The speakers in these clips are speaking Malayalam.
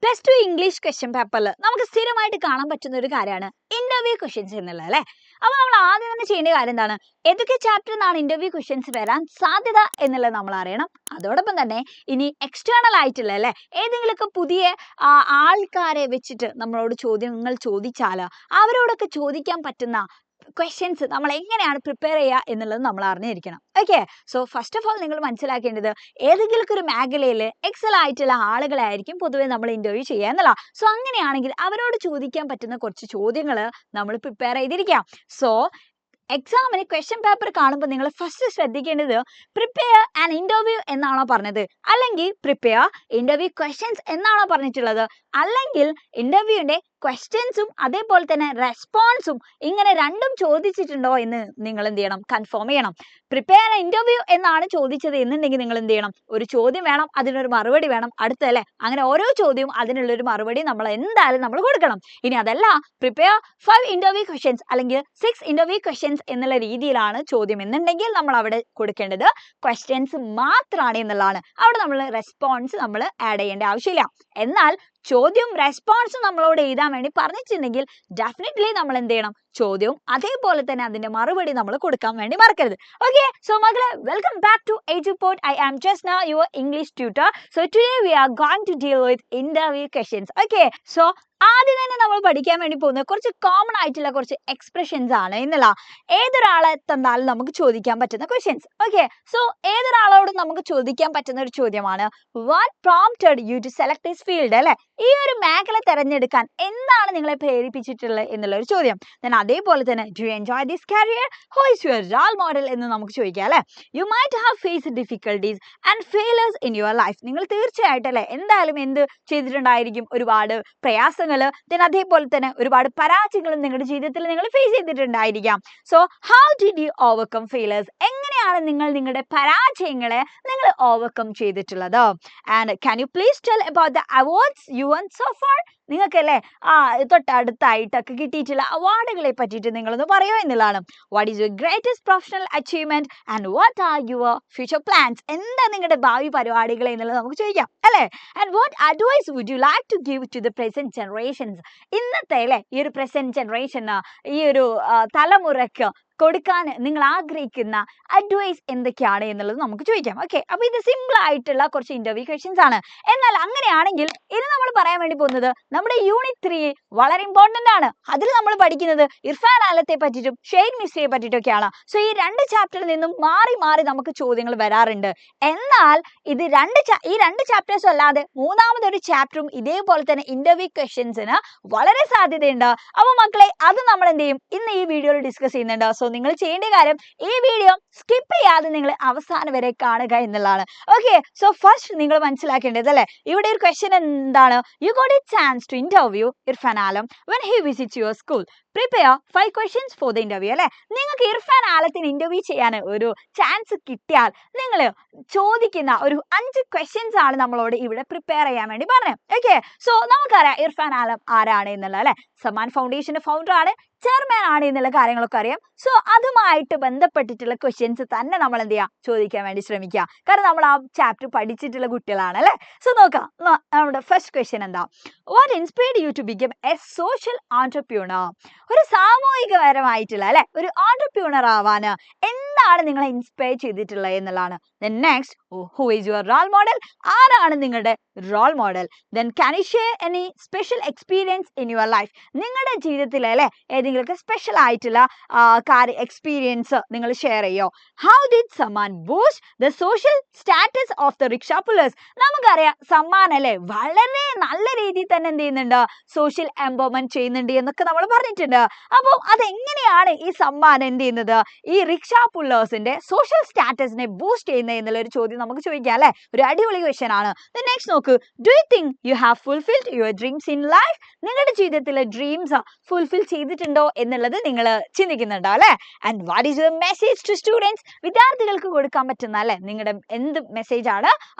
പ്ലസ് ടു ഇംഗ്ലീഷ് ക്വസ്റ്റ്യൻ പേപ്പറിൽ നമുക്ക് സ്ഥിരമായിട്ട് കാണാൻ പറ്റുന്ന ഒരു കാര്യമാണ് ഇന്റർവ്യൂ ക്വസ്റ്റ്യൻസ് എന്നുള്ളത് അല്ലേ. അപ്പോൾ നമ്മൾ ആദ്യം തന്നെ ചെയ്യേണ്ട കാര്യം എന്താണ്? ഏതൊക്കെ ചാപ്റ്ററിൽ നിന്നാണ് ഇന്റർവ്യൂ ക്വസ്റ്റ്യൻസ് വരാൻ സാധ്യത എന്നുള്ളത് നമ്മൾ അറിയണം. അതോടൊപ്പം തന്നെ ഇനി എക്സ്റ്റേണൽ ആയിട്ടുള്ള അല്ലേ ഏതെങ്കിലുമൊക്കെ പുതിയ ആൾക്കാരെ വെച്ചിട്ട് നമ്മളോട് ചോദ്യങ്ങൾ ചോദിച്ചാൽ അവരോടൊക്കെ ചോദിക്കാൻ പറ്റുന്ന ക്വസ്റ്റ്യൻസ് നമ്മൾ എങ്ങനെയാണ് പ്രിപ്പയർ ചെയ്യുക എന്നുള്ളത് നമ്മൾ അറിഞ്ഞിരിക്കണം. Okay, so first of all നിങ്ങൾ മനസ്സിലാക്കേണ്ടത് ഏതെങ്കിലും ഒരു മേഖലയിൽ എക്സൽ ആയിട്ടുള്ള ആളുകളായിരിക്കും പൊതുവെ നമ്മൾ ഇന്റർവ്യൂ ചെയ്യുക എന്നുള്ള. സോ അങ്ങനെയാണെങ്കിൽ അവരോട് ചോദിക്കാൻ പറ്റുന്ന കുറച്ച് ചോദ്യങ്ങൾ നമ്മൾ പ്രിപ്പയർ ചെയ്തിരിക്കാം. സോ എക്സാമിന് ക്വസ്റ്റ്യൻ പേപ്പർ കാണുമ്പോൾ നിങ്ങൾ ഫസ്റ്റ് ശ്രദ്ധിക്കേണ്ടത് പ്രിപ്പയർ ആൻ ഇന്റർവ്യൂ എന്നാണോ പറഞ്ഞത്, അല്ലെങ്കിൽ പ്രിപ്പയർ ഇന്റർവ്യൂ ക്വസ്റ്റ്യൻസ് എന്നാണോ പറഞ്ഞിട്ടുള്ളത്, അല്ലെങ്കിൽ ഇന്റർവ്യൂവിന്റെ ക്വസ്റ്റ്യൻസും അതേപോലെ തന്നെ റെസ്പോൺസും ഇങ്ങനെ രണ്ടും ചോദിച്ചിട്ടുണ്ടോ എന്ന് നിങ്ങൾ എന്ത് ചെയ്യണം? കൺഫേം ചെയ്യണം. പ്രിപ്പയർ ഇന്റർവ്യൂ എന്നാണ് ചോദിച്ചത് എന്നുണ്ടെങ്കിൽ നിങ്ങൾ എന്ത് ചെയ്യണം? ഒരു ചോദ്യം വേണം, അതിനൊരു മറുപടി വേണം, അടുത്തല്ലേ അങ്ങനെ ഓരോ ചോദ്യവും അതിനുള്ളൊരു മറുപടി നമ്മൾ എന്തായാലും നമ്മൾ കൊടുക്കണം. ഇനി അതല്ല പ്രിപ്പയർ 5 ഇന്റർവ്യൂ ക്വസ്റ്റ്യൻസ് അല്ലെങ്കിൽ 6 ഇന്റർവ്യൂ ക്വസ്റ്റ്യൻസ് എന്നുള്ള രീതിയിലാണ് ചോദ്യം എന്നുണ്ടെങ്കിൽ നമ്മൾ അവിടെ കൊടുക്കേണ്ടത് ക്വസ്റ്റ്യൻസ് മാത്രമാണ് എന്നുള്ളതാണ്. അവിടെ നമ്മൾ റെസ്പോൺസ് നമ്മൾ ആഡ് ചെയ്യേണ്ട ആവശ്യമില്ല. എന്നാൽ ചോദ്യവും റെസ്പോൺസും നമ്മളോട് എഴുതാൻ വേണ്ടി പറഞ്ഞിട്ടുണ്ടെങ്കിൽ ഡെഫിനറ്റ്ലി നമ്മൾ എന്ത് ചെയ്യണം? ചോദ്യവും അതേപോലെ തന്നെ അതിന്റെ മറുപടി നമ്മൾ കൊടുക്കാൻ വേണ്ടി മറക്കരുത്. ഓക്കെ, സോ മക്കളെ, welcome back to Eduport. I am Jasna, your English tutor. So today we are going to deal with interview questions. Okay, so ആദ്യം തന്നെ നമ്മൾ പഠിക്കാൻ വേണ്ടി പോകുന്നത് കുറച്ച് കോമൺ ആയിട്ടുള്ള കുറച്ച് എക്സ്പ്രഷൻസ് ആണ് എന്നുള്ള. ഏതൊരാളെ തന്നാലും നമുക്ക് ചോദിക്കാൻ പറ്റുന്ന ക്വസ്റ്റ്യൻസ്. ഓക്കെ, സോ ഏതൊരാളോടും നമുക്ക് ചോദിക്കാൻ പറ്റുന്ന ഒരു ചോദ്യമാണ് what prompted you to select this field അല്ലെ, ഈ ഒരു മേഖല തിരഞ്ഞെടുക്കാൻ എന്താണ് നിങ്ങളെ പ്രേരിപ്പിച്ചിട്ടുള്ളത് എന്നുള്ള ഒരു ചോദ്യം. then അതേപോലെ തന്നെ do you enjoy this career, who is your role model എന്ന് നമുക്ക് ചോദിക്കാം അല്ലെ. You might have faced difficulties and failures in your life, നിങ്ങൾ തീർച്ചയായിട്ടും അല്ലെ എന്തായാലും എന്ത് ചെയ്തിട്ടുണ്ടായിരിക്കും? ഒരുപാട് പ്രയാസങ്ങൾ, then അതേപോലെ തന്നെ ഒരുപാട് പരാജയങ്ങളും നിങ്ങളുടെ ജീവിതത്തിൽ നിങ്ങൾ ഫേസ് ചെയ്തിട്ടുണ്ടായിരിക്കാം. So how did you overcome failures, എങ്ങനെയാണ് നിങ്ങൾ നിങ്ങളുടെ പരാജയങ്ങളെ നിങ്ങൾ ഓവർകം ചെയ്തിട്ടുള്ളത്? And can you please tell about the awards you won so far, നിങ്ങൾക്കല്ലേ തൊട്ടടുത്തായിട്ടൊക്കെ കിട്ടിയിട്ടുള്ള അവാർഡുകളെ പറ്റിയിട്ട് നിങ്ങളൊന്ന് പറയുമോ എന്നുള്ളതാണ്. What is your greatest professional achievement and what are your future plans, എന്താ നിങ്ങളുടെ ഭാവി പരിപാടികൾ എന്നുള്ളത് നമുക്ക് ചോദിക്കാം അല്ലേ. And what advice would you like to give to the present generations, ഇന്നത്തെ അല്ലേ ഈ ഒരു പ്രസന്റ് ജനറേഷന്, ഈ ഒരു തലമുറയ്ക്ക് കൊടുക്കാൻ നിങ്ങൾ ആഗ്രഹിക്കുന്ന അഡ്വൈസ് എന്തൊക്കെയാണ് എന്നുള്ളത് നമുക്ക് ചോദിക്കാം. ഓക്കെ, അപ്പൊ ഇത് സിമ്പിൾ ആയിട്ടുള്ള കുറച്ച് ഇന്റർവ്യൂ ക്വസ്റ്റ്യൻസ് ആണ്. എന്നാൽ അങ്ങനെയാണെങ്കിൽ ഇനി നമ്മൾ പറയാൻ വേണ്ടി പോകുന്നത് നമ്മുടെ യൂണിറ്റ് 3 വളരെ ഇമ്പോർട്ടന്റ് ആണ്. അതിൽ നമ്മൾ പഠിക്കുന്നത് ഇർഫാൻ ആലത്തെ പറ്റിയിട്ടും ഷെയ്ൻ മിസ്രിയെ പറ്റിയിട്ടൊക്കെയാണ്. സോ ഈ രണ്ട് ചാപ്റ്ററിൽ നിന്നും മാറി മാറി നമുക്ക് ചോദ്യങ്ങൾ വരാറുണ്ട്. എന്നാൽ ഇത് ഈ രണ്ട് ചാപ്റ്റേഴ്സും അല്ലാതെ മൂന്നാമതൊരു ചാപ്റ്ററും ഇതേപോലെ തന്നെ ഇന്റർവ്യൂ ക്വസ്റ്റ്യൻസിന് വളരെ സാധ്യതയുണ്ട്. അപ്പൊ മക്കളെ, അത് നമ്മൾ എന്ത് ചെയ്യും? ഇന്ന് ഈ വീഡിയോയിൽ ഡിസ്കസ് ചെയ്യുന്നുണ്ട്. സോ നിങ്ങൾ ചെയ്യേണ്ട കാര്യം ഈ വീഡിയോ സ്കിപ്പ് ചെയ്യാതെ നിങ്ങൾ അവസാനം വരെ കാണുക എന്നുള്ളതാണ്. ഓക്കെ, സോ ഫസ്റ്റ് നിങ്ങൾ മനസ്സിലാക്കേണ്ടത് അല്ലെ, ഇവിടെ ഒരു ക്വസ്റ്റ്യൻ എന്താണ്? You got a chance to interview Irfan Alam when he visits your school. Prepare 5 questions for the interview അല്ലെ. നിങ്ങൾക്ക് ഇർഫാൻ ആലത്തിന് ഇന്റർവ്യൂ ചെയ്യാൻ ഒരു ചാൻസ് കിട്ടിയാൽ നിങ്ങൾ ചോദിക്കുന്ന ഒരു 5 ക്വസ്റ്റ്യൻസ് ആണ് നമ്മളോട് ഇവിടെ പ്രിപ്പയർ ചെയ്യാൻ വേണ്ടി പറഞ്ഞത്. ഓക്കെ, സോ നമുക്കറിയാം ഇർഫാൻ ആലം ആരാണ് എന്നുള്ളത് അല്ലെ. സമ്മാൻ ഫൗണ്ടേഷന്റെ ഫൗണ്ടർ ആണ്, ചെയർമാൻ ആണ് എന്നുള്ള കാര്യങ്ങളൊക്കെ അറിയാം. സോ അതുമായിട്ട് ബന്ധപ്പെട്ടിട്ടുള്ള ക്വസ്റ്റ്യൻസ് തന്നെ നമ്മൾ എന്ത് ചെയ്യുക? ചോദിക്കാൻ വേണ്ടി ശ്രമിക്കുക. കാരണം നമ്മൾ ആ ചാപ്റ്റർ പഠിച്ചിട്ടുള്ള കുട്ടികളാണ് അല്ലെ. സോ നോക്കാം, നമ്മുടെ ഫസ്റ്റ് ക്വസ്റ്റ്യൻ എന്താ? What inspired you to become a social entrepreneur, ഒരു സാമൂഹികപരമായിട്ടുള്ള അല്ലെ ഒരു ഓൺട്രപ്രൂണർ ആവാന് എന്താണ് നിങ്ങളെ ഇൻസ്പയർ ചെയ്തിട്ടുള്ളത് എന്നുള്ളതാണ്. then next, who is your role model, ആരാണ് നിങ്ങളുടെ role model? then can you share any special experience in your life, നിങ്ങളുടെ ജീവിതത്തിൽ അല്ലെ ഏതെങ്കിലുമൊക്കെ സ്പെഷ്യൽ ആയിട്ടുള്ള എക്സ്പീരിയൻസ് നിങ്ങൾ ഷെയർ ചെയ്യോ? how did Samman boost the social status of the rickshaw pullers, നമുക്കറിയാം സമ്മാൻ അല്ലെ വളരെ നല്ല രീതിയിൽ തന്നെ എന്ത് ചെയ്യുന്നുണ്ട്? സോഷ്യൽ എംപവർമെന്റ് ചെയ്യുന്നുണ്ട് എന്നൊക്കെ നമ്മൾ പറഞ്ഞിട്ടുണ്ട്. അപ്പോൾ അതെങ്ങനെയാണ് ഈ സമ്മാൻ എന്ത് ചെയ്യുന്നത്? ഈ റിക്ഷാ പുള്ളേഴ്സിന്റെ സോഷ്യൽ സ്റ്റാറ്റസിനെ ബൂസ്റ്റ് ചെയ്യുന്നത് എന്നുള്ള ഒരു ചോദ്യം നമുക്ക് ചോദിക്കാം അല്ലെ. ഒരു അടിപൊളി ക്വസ്റ്റ്യൻ ആണ്. നെക്സ്റ്റ് നോക്ക്, do you think you have fulfilled your dreams in life, നിങ്ങളുടെ ജീവിതത്തിലെ ഡ്രീംസ് ഫുൾഫിൽ ചെയ്തിട്ടുണ്ടോ എന്നുള്ളത് നിങ്ങൾ ചിന്തിക്കുന്നുണ്ടോ അല്ലെ. And what is your message to students, വിദ്യാർത്ഥികൾക്ക് കൊടുക്കാൻ പറ്റുന്ന അല്ലെ നിങ്ങളുടെ എന്ത് മെസ്സേജ് ആണ്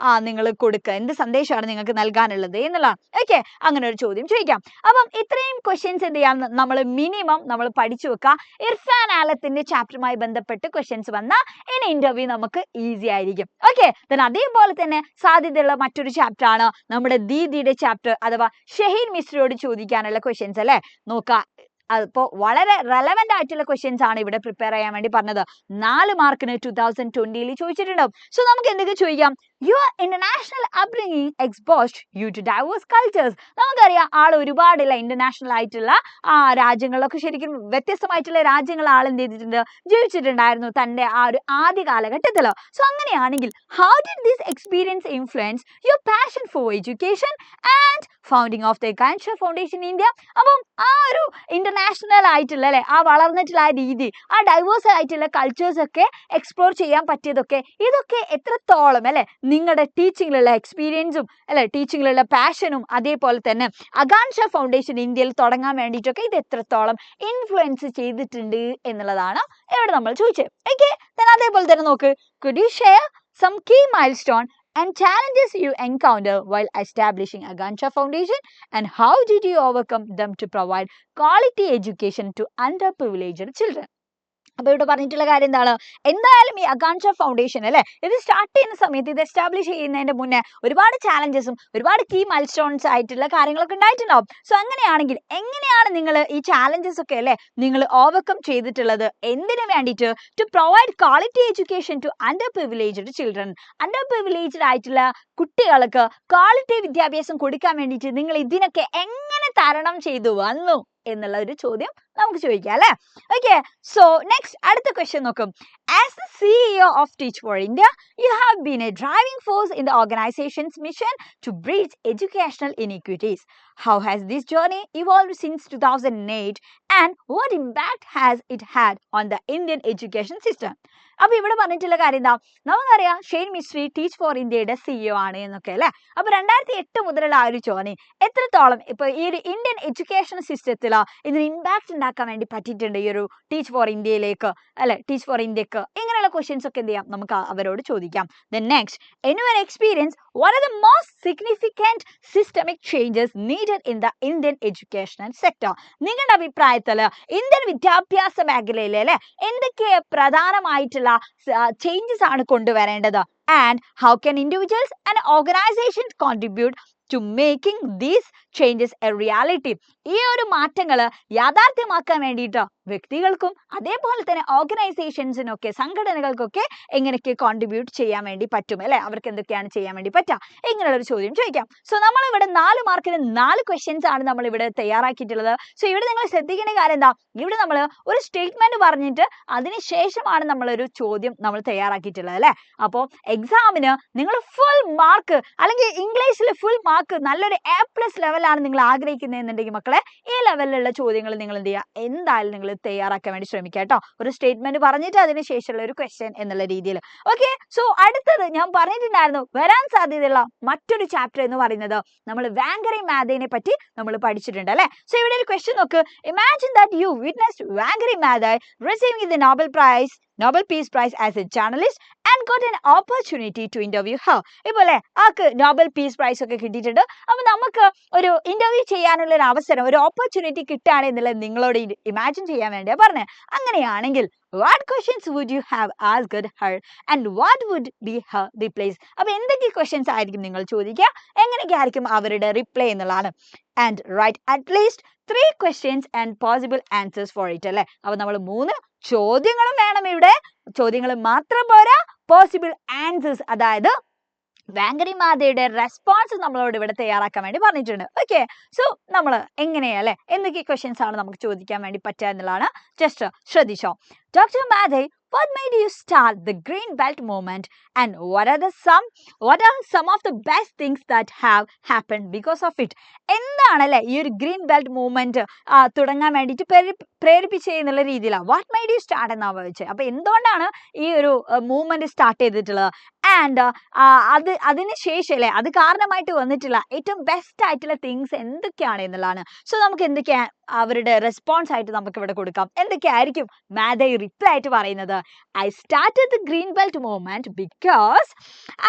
നിങ്ങൾ കൊടുക്കുക, എന്ത് സന്ദേശമാണ് നിങ്ങൾക്ക് നൽകാനുള്ളത് എന്നുള്ളതാണ്. ഓക്കെ, അങ്ങനെ ഒരു ചോദ്യം ചോദിക്കാം. അപ്പം ഇത്രയും ക്വസ്റ്റ്യൻസ് എന്ത് ചെയ്യാം? നമ്മൾ മിനിമം നമ്മൾ പഠിച്ചു വെക്കുക. ഇർഫാൻ ആലത്തിന്റെ ചാപ്റ്ററുമായി ബന്ധപ്പെട്ട് ക്വസ്റ്റ്യൻസ് വന്നാൽ ഇനി ഇന്റർവ്യൂ നമുക്ക് ഈസി ആയിരിക്കും. ഓക്കെ, then അതേപോലെ തന്നെ സാധ്യതയുള്ള മറ്റൊരു ചാപ്റ്റർ ആണ് എന്താണ് നമ്മുടെ ദീദിയുടെ ചാപ്റ്റർ അഥവാ ഷഹീൻ മിസ്രിയോട് ചോദിക്കാനുള്ള ക്വസ്റ്റ്യൻസ് അല്ലെ നോക്കാം. അപ്പോൾ വളരെ റെലവെന്റ് ആയിട്ടുള്ള ക്വസ്റ്റ്യൻസ് ആണ് ഇവിടെ പ്രിപ്പയർ ചെയ്യാൻ വേണ്ടി പറഞ്ഞത്. 4 മാർക്കിന് 2020 ചോദിച്ചിട്ടുണ്ടാവും. സോ നമുക്ക് എന്തൊക്കെ ചോദിക്കാം? Your international upbringing exposed you to diverse cultures. നമുക്കറിയാം ആൾ ഒരുപാടുള്ള ഇന്റർനാഷണൽ ആയിട്ടുള്ള രാജ്യങ്ങളിലൊക്കെ ശരിക്കും വ്യത്യസ്തമായിട്ടുള്ള രാജ്യങ്ങൾ ആൾ എന്ത് ചെയ്തിട്ടുണ്ട്, ജീവിച്ചിട്ടുണ്ടായിരുന്നു തന്റെ ആ ഒരു ആദ്യ കാലഘട്ടത്തിൽ. സോ അങ്ങനെയാണെങ്കിൽ how did this experience influence your passion for education and founding of the Akanksha foundation India. അപ്പം ആ ഒരു ഇന്റർനാഷണൽ ആയിട്ടുള്ള അല്ലെ ആ വളർന്നിട്ടുള്ള ആ രീതി, ആ ഡൈവേഴ്സ് ആയിട്ടുള്ള കൾച്ചേഴ്സ് ഒക്കെ എക്സ്പ്ലോർ ചെയ്യാൻ പറ്റിയതൊക്കെ ഇതൊക്കെ എത്രത്തോളം അല്ലെ നിങ്ങളുടെ ടീച്ചിങ്ങിലുള്ള എക്സ്പീരിയൻസും അല്ലെ ടീച്ചിങ്ങിലുള്ള പാഷനും അതേപോലെ തന്നെ അഗാൻഷ ഫൗണ്ടേഷൻ ഇന്ത്യയിൽ തുടങ്ങാൻ വേണ്ടിയിട്ടൊക്കെ ഇത് എത്രത്തോളം ഇൻഫ്ലുവൻസ് ചെയ്തിട്ടുണ്ട് എന്നുള്ളതാണ് ഇവിടെ നമ്മൾ ചോദിച്ചത്. ഓക്കെ, അതേപോലെ തന്നെ നോക്ക്, could you share some key milestone and challenges you encounter while establishing Agansha Foundation, and how did you overcome them to provide quality education to underprivileged children? അപ്പോൾ ഇവിടെ പറഞ്ഞിട്ടുള്ള കാര്യം എന്താണ്? എന്തായാലും ഈ അഗാൻഷ ഫൗണ്ടേഷൻ അല്ലെ ഇത് സ്റ്റാർട്ട് ചെയ്യുന്ന സമയത്ത്, ഇത് എസ്റ്റാബ്ലിഷ് ചെയ്യുന്നതിന്റെ മുന്നേ ഒരുപാട് ചാലഞ്ചസും ഒരുപാട് കീ മൈൽസ്റ്റോൺസ് ആയിട്ടുള്ള കാര്യങ്ങളൊക്കെ ഉണ്ടായിട്ടുണ്ടാവും. സോ അങ്ങനെയാണെങ്കിൽ എങ്ങനെയാണ് നിങ്ങൾ ഈ ചാലഞ്ചസ് ഒക്കെ അല്ലെ നിങ്ങൾ ഓവർകം ചെയ്തിട്ടുള്ളത്? എന്തിനു വേണ്ടിയിട്ട്? To provide quality education to underprivileged children. Underprivileged ആയിട്ടുള്ള കുട്ടികൾക്ക് ക്വാളിറ്റി വിദ്യാഭ്യാസം കൊടുക്കാൻ വേണ്ടിയിട്ട് നിങ്ങൾ ഇതിനൊക്കെ എങ്ങനെ തരണം ചെയ്തു വന്നു എന്നുള്ള ഒരു ചോദ്യം നമുക്ക് ചോദിക്കാം അല്ലെ. ഓക്കെ, സോ നെക്സ്റ്റ് അടുത്ത ക്വസ്റ്റ്യൻ നോക്കും. As the CEO of Teach for India, you have been a driving force in the organization's mission to bridge educational inequities. How has this journey evolved since 2008 and what impact has it had on the Indian education system? അപ്പൊ ഇവിടെ പറഞ്ഞിട്ടുള്ള കാര്യം എന്താ? നമുക്കറിയാം ഷെയ്ൻ മിസ്രി ടീച്ച് ഫോർ ഇന്ത്യയുടെ CEO ആണ് എന്നൊക്കെ അല്ലെ. അപ്പൊ 2008 മുതലുള്ള ആ ഒരു ജേർണി എത്രത്തോളം ഇപ്പൊ ഈ ഒരു ഇന്ത്യൻ എഡ്യൂക്കേഷൻ സിസ്റ്റത്തിൽ ഇതിന് ഇമ്പാക്ട് ഉണ്ടാക്കാൻ വേണ്ടി പറ്റിയിട്ടുണ്ട് ഈ ഒരു ടീച്ച് ഫോർ ഇന്ത്യയിലേക്ക് അല്ലെ, ടീച്ച് ഫോർ ഇന്ത്യക്ക്, ഇങ്ങനെയുള്ള ക്വസ്റ്റ്യൻസ് ഒക്കെ എന്ത് ചെയ്യാം നമുക്ക് അവരോട് ചോദിക്കാം. Then next, in your experience, what are the most significant systemic changes needed in the Indian educational sector? നിങ്ങളുടെ അഭിപ്രായത്തിൽ ഇന്ത്യൻ വിദ്യാഭ്യാസ മേഖലയിൽ അല്ലെ എന്തൊക്കെ പ്രധാനമായിട്ടുള്ള ചേഞ്ചസ് ആണ് കൊണ്ടുവരേണ്ടത്? And how can individuals and organizations contribute to making these changes a reality? ഈ ഒരു മാറ്റങ്ങൾ യാഥാർത്ഥ്യമാക്കാൻ വേണ്ടിയിട്ട് വ്യക്തികൾക്കും അതേപോലെ തന്നെ ഓർഗനൈസേഷൻസിനൊക്കെ സംഘടനകൾക്കൊക്കെ എങ്ങനെയൊക്കെ കോൺട്രിബ്യൂട്ട് ചെയ്യാൻ വേണ്ടി പറ്റും അല്ലെ, അവർക്ക് എന്തൊക്കെയാണ് ചെയ്യാൻ വേണ്ടി പറ്റുക, ഇങ്ങനെയുള്ള ഒരു ചോദ്യം ചോദിക്കാം. സോ നമ്മൾ ഇവിടെ 4 മാർക്കിന് 4 ക്വസ്റ്റ്യൻസ് ആണ് നമ്മൾ ഇവിടെ തയ്യാറാക്കിയിട്ടുള്ളത്. സോ ഇവിടെ നിങ്ങൾ ശ്രദ്ധിക്കേണ്ട കാര്യം എന്താ? ഇവിടെ നമ്മൾ ഒരു സ്റ്റേറ്റ്മെന്റ് പറഞ്ഞിട്ട് അതിനുശേഷമാണ് നമ്മളൊരു ചോദ്യം നമ്മൾ തയ്യാറാക്കിയിട്ടുള്ളത് അല്ലെ. അപ്പോൾ എക്സാമിന് നിങ്ങൾ ഫുൾ മാർക്ക് അല്ലെങ്കിൽ ഇംഗ്ലീഷിൽ ഫുൾ മാർക്ക് നല്ലൊരു A+ ലെവലാണ് നിങ്ങൾ ആഗ്രഹിക്കുന്നതെന്നുണ്ടെങ്കിൽ മക്കളെ ഈ ലെവലിലുള്ള ചോദ്യങ്ങൾ നിങ്ങൾ എന്ത് ചെയ്യുക, എന്തായാലും നിങ്ങൾ തയ്യാറാക്കാൻ വേണ്ടി ശ്രമിക്കുക കേട്ടോ. ഒരു സ്റ്റേറ്റ്മെന്റ് പറഞ്ഞിട്ട് അതിനുശേഷമുള്ള ഒരു ക്വസ്റ്റ്യൻ എന്നുള്ള രീതിയിൽ. ഓക്കെ, സോ അടുത്തത് ഞാൻ പറഞ്ഞിട്ടുണ്ടായിരുന്നു വരാൻ സാധ്യതയുള്ള മറ്റൊരു ചാപ്റ്റർ എന്ന് പറയുന്നത് നമ്മൾ വാങ്കറി മാതയെ പറ്റി നമ്മൾ പഠിച്ചിട്ടുണ്ട് അല്ലെ. സോ ഇവിടെ ഒരു ക്വസ്റ്റ്യൻ നോക്ക്. Imagine that you witnessed Wangari Maathai receiving the Nobel Peace Prize as a journalist and got an opportunity to interview her. ഇപ്പോലെ ആക്ക് നോബൽ പീസ് പ്രൈസ് ഒക്കെ കിട്ടിയിട്ടുണ്ട്. അപ്പൊ നമുക്ക് ഒരു ഇന്റർവ്യൂ ചെയ്യാനുള്ള ഒരു അവസരം, ഒരു ഓപ്പർച്യൂണിറ്റി കിട്ടുകയാണ് എന്നുള്ളത് നിങ്ങളോട് ഇമാജിൻ ചെയ്യാൻ വേണ്ടിയാ പറഞ്ഞത്. അങ്ങനെയാണെങ്കിൽ what questions would you have asked her and what would be her replies? അപ്പൊ എന്തൊക്കെ ക്വസ്റ്റ്യൻസ് ആയിരിക്കും നിങ്ങൾ ചോദിക്കുക, എങ്ങനെയൊക്കെ ആയിരിക്കും അവരുടെ റിപ്ലൈ എന്നുള്ളതാണ്. And write at least 3 questions and possible answers for it അല്ലെ. അപ്പൊ നമ്മൾ 3 ചോദ്യങ്ങളും വേണം. ഇവിടെ ചോദ്യങ്ങൾ മാത്രം പോരാ, പോസിബിൾ ആൻസേഴ്സ്, അതായത് വാങ്കറി മാതയുടെ റെസ്പോൺസ് നമ്മളോട് ഇവിടെ തയ്യാറാക്കാൻ വേണ്ടി പറഞ്ഞിട്ടുണ്ട്. ഓക്കെ, സോ നമ്മൾ എങ്ങനെയാ അല്ലെ എന്തൊക്കെ ക്വസ്റ്റ്യൻസ് ആണ് നമുക്ക് ചോദിക്കാൻ വേണ്ടി പറ്റുക എന്നുള്ളതാണ്. ജസ്റ്റ് ശ്രദ്ധിച്ചോ. Doctor Maathai, what made you start the Green Belt movement and what are some of the best things that have happened because of it? എന്താണ് അല്ലെ ഈ ഒരു ഗ്രീൻ ബെൽറ്റ് മൂവ്മെന്റ് തുടങ്ങാൻ വേണ്ടിയിട്ട് പ്രേരിപ്പിച്ചേ എന്നുള്ള രീതിയിലാണ് വാട്ട് മെയ്ഡ് യു സ്റ്റാർട്ട് എന്നാ ചോദിച്ചത്. അപ്പൊ എന്തുകൊണ്ടാണ് ഈ ഒരു മൂവ്മെന്റ് സ്റ്റാർട്ട് ചെയ്തിട്ടുള്ളത് ആൻഡ് അതിന് ശേഷം അല്ലെ അത് കാരണമായിട്ട് വന്നിട്ടുള്ള ഏറ്റവും ബെസ്റ്റ് ആയിട്ടുള്ള തിങ്സ് എന്തൊക്കെയാണ് എന്നുള്ളതാണ്. സോ നമുക്ക് എന്തൊക്കെയാ അവരുടെ റെസ്പോൺസ് ആയിട്ട് നമുക്ക് ഇവിടെ കൊടുക്കാം. എന്തൊക്കെയായിരിക്കും മാതെ റിപ്ലൈ ആയിട്ട് പറയുന്നത്? I started the Green Belt movement because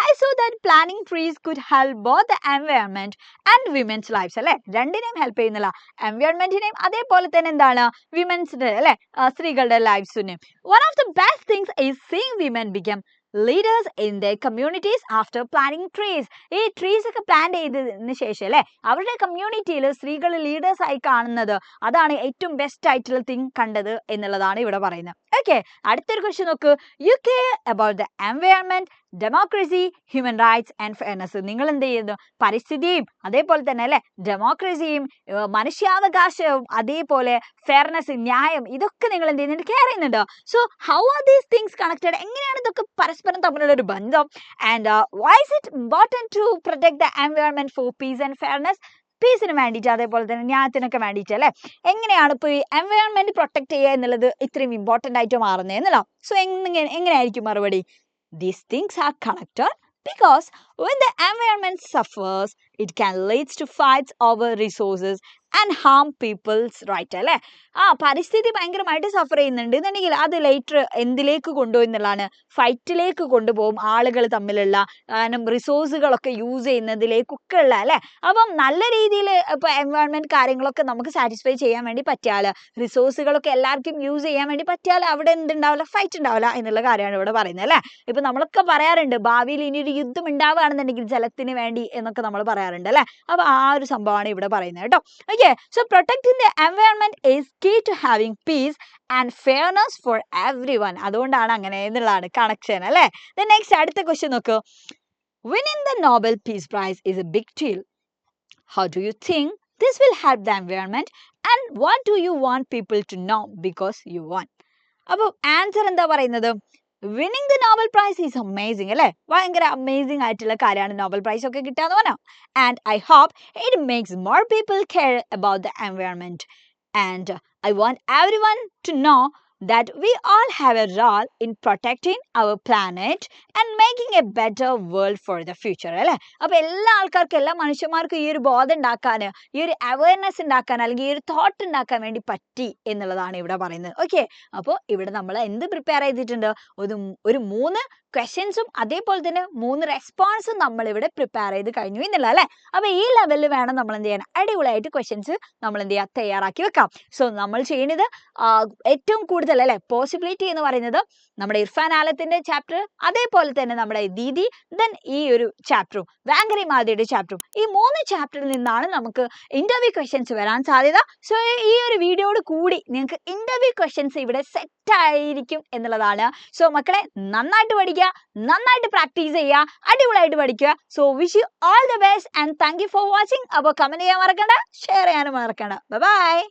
I saw that planting trees could help both the environment and women's lives. അല്ലെ, രണ്ടിനെയും ഹെൽപ്പ് ചെയ്യുന്നില്ല, എൻവയോൺമെന്റിനെയും അതേപോലെ തന്നെ എന്താണ് വിമൻസിന്റെ അല്ലെ സ്ത്രീകളുടെ ലൈഫ്സിനെയും. One of the best things is seeing women become leaders in their communities after planting trees. ഈ ട്രീസ് ഒക്കെ പ്ലാൻ ചെയ്തതിന് ശേഷം അല്ലെ അവരുടെ കമ്മ്യൂണിറ്റിയിൽ സ്ത്രീകൾ ലീഡേഴ്സ് ആയി കാണുന്നത് അതാണ് ഏറ്റവും ബെസ്റ്റ് ആയിട്ടുള്ള തിങ് കണ്ടത് എന്നുള്ളതാണ് ഇവിടെ പറയുന്നത്. ഓക്കെ, അടുത്തൊരു ക്വസ്റ്റ്യൻ നോക്ക്. You care about the environment, democracy, human rights and fairness. നിങ്ങൾ എന്ത് ചെയ്യുന്നു? പരിസ്ഥിതിയും അതേപോലെ തന്നെ അല്ലെ ഡെമോക്രസിയും മനുഷ്യാവകാശവും അതേപോലെ ഫെയർനെസ് ന്യായം ഇതൊക്കെ നിങ്ങൾ എന്ത് ചെയ്യുന്നുണ്ട്? കെയർ ചെയ്യുന്നുണ്ട്. So how are these things connected? എങ്ങനെയാണ് ഇതൊക്കെ പരസ്പരം തമ്മിലുള്ള ഒരു ബന്ധം? And why is it important to protect the environment for peace and fairness? പീസിന് വേണ്ടിയിട്ട് അതേപോലെ തന്നെ ന്യായത്തിനൊക്കെ വേണ്ടിയിട്ട് അല്ലെ എങ്ങനെയാണ് ഇപ്പോൾ ഈ എൻവയോൺമെന്റ് പ്രൊട്ടക്ട് ചെയ്യുക എന്നുള്ളത് ഇത്രയും ഇമ്പോർട്ടൻ്റ് ആയിട്ട് മാറുന്നത് എന്നല്ല. സോ എങ്ങനെയായിരിക്കും മറുപടി? These things are connected because when the environment suffers, it can lead to fights over resources and harm people's right. അല്ലേ? പരിസ്ഥിതി ഭയങ്കരമായിട്ട് സഫർ ചെയ്യുന്നുണ്ട് എന്നുണ്ടെങ്കിൽ അത് ലേറ്റർ എന്തിലേക്ക് കൊണ്ടുപോയി എന്നുള്ളതാണ്, ഫൈറ്റിലേക്ക് കൊണ്ടുപോകും. ആളുകൾ തമ്മിലുള്ള റിസോഴ്സുകളൊക്കെ യൂസ് ചെയ്യുന്നതിലേക്കൊക്കെ ഉള്ള അല്ലേ. അപ്പം നല്ല രീതിയിൽ ഇപ്പോൾ എൻവയോൺമെന്റ് കാര്യങ്ങളൊക്കെ നമുക്ക് സാറ്റിസ്ഫൈ ചെയ്യാൻ വേണ്ടി പറ്റിയാൽ, റിസോഴ്സുകളൊക്കെ എല്ലാവർക്കും യൂസ് ചെയ്യാൻ വേണ്ടി പറ്റിയാൽ അവിടെ എന്തുണ്ടാവില്ല? ഫൈറ്റ് ഉണ്ടാവില്ല എന്നുള്ള കാര്യമാണ് ഇവിടെ പറയുന്നത് അല്ലേ. ഇപ്പൊ നമ്മളൊക്കെ പറയാറുണ്ട് ഭാവിയിൽ ഇനി ഒരു യുദ്ധം ഉണ്ടാവുകയാണെന്നുണ്ടെങ്കിൽ ജലത്തിന് വേണ്ടി എന്നൊക്കെ നമ്മൾ പറയാറുണ്ട് അല്ലേ. അപ്പൊ ആ ഒരു സംഭവമാണ് ഇവിടെ പറയുന്നത് കേട്ടോ. Okay, so protecting the environment is key to having peace and fairness for everyone. അതുകൊണ്ടാണ് അങ്ങനെ എന്നുള്ളതാണ് കണക്ഷൻ അല്ലേ. നെക്സ്റ്റ് അടുത്ത ക്വസ്റ്റ്യൻ നോക്കൂ. Winning the Nobel peace prize is a big deal. How do you think this will help the environment and what do you want people to know because you won? അപ്പോൾ ആൻസർ എന്താ പറയുന്നത്? Winning the Nobel prize is amazing അല്ലേ. ഭയങ്കര അമേസിംഗ് ആയിട്ടുള്ള കാര്യമാണ് നോബൽ പ്രൈസ് ഒക്കെ കിട്ടാന്ന് പറഞ്ഞാൽ. And I hope it makes more people care about the environment and I want everyone to know that we all have a role in protecting our planet and making a better world for the future അല്ലേ. അപ്പോൾ എല്ലാ ആൾക്കാർക്കും എല്ലാ മനുഷ്യന്മാർക്കും ഈ ഒരു ബോധം ഉണ്ടാക്കാൻ, ഈ ഒരു അവയർനെസ് ഉണ്ടാക്കാൻ അല്ലെങ്കിൽ ഈ ഒരു തോട്ട് ഉണ്ടാക്കാൻ വേണ്ടി പറ്റി എന്നുള്ളതാണ് ഇവിടെ പറയുന്നത്. ഓക്കെ, അപ്പോൾ ഇവിടെ നമ്മൾ എന്ത് പ്രിപ്പയർ ചെയ്തിട്ടുണ്ട്? ഒരു 3 ക്വസ്റ്റ്യൻസും അതേപോലെ തന്നെ 3 റെസ്പോൺസും നമ്മൾ ഇവിടെ പ്രിപ്പയർ ചെയ്ത് കഴിഞ്ഞു എന്നുള്ള അല്ലേ. അപ്പോൾ ഈ ലെവലിൽ വേണം നമ്മൾ എന്ത് ചെയ്യാൻ? അടിപൊളിയായിട്ട് ക്വസ്റ്റ്യൻസ് നമ്മൾ എന്ത് ചെയ്യുക? തയ്യാറാക്കി വെക്കാം. സോ നമ്മൾ ചെയ്യുന്നത് ഏറ്റവും കൂടുതൽ അല്ലെ പോസിബിലിറ്റി എന്ന് പറയുന്നത് നമ്മുടെ ഇർഫാൻ ആലത്തിന്റെ ചാപ്റ്റർ, അതേപോലെ തന്നെ നമ്മുടെ ദീദി, ദെൻ ഈ ഒരു ചാപ്റ്ററും വാങ്കരി മാതിയുടെ ചാപ്റ്ററും, ഈ 3 ചാപ്റ്ററിൽ നിന്നാണ് നമുക്ക് ഇന്റർവ്യൂ ക്വസ്റ്റ്യൻസ് വരാൻ സാധ്യത. സോ ഈ ഒരു വീഡിയോയോട് കൂടി നിങ്ങൾക്ക് ഇന്റർവ്യൂ ക്വസ്റ്റ്യൻസ് ഇവിടെ സെറ്റ് ആയിരിക്കും എന്നുള്ളതാണ്. സോ മക്കളെ നന്നായിട്ട് പഠിക്കുക, നന്നായിട്ട് പ്രാക്ടീസ് ചെയ്യുക, അടിപൊളിയായിട്ട് പഠിക്കുക. So wish you all the best and thank you for watching. അപ്പോൾ കമന്റ് ചെയ്യാൻ മറക്കണ്ട, ഷെയർ ചെയ്യാനും മറക്കണ്ട. Bye bye.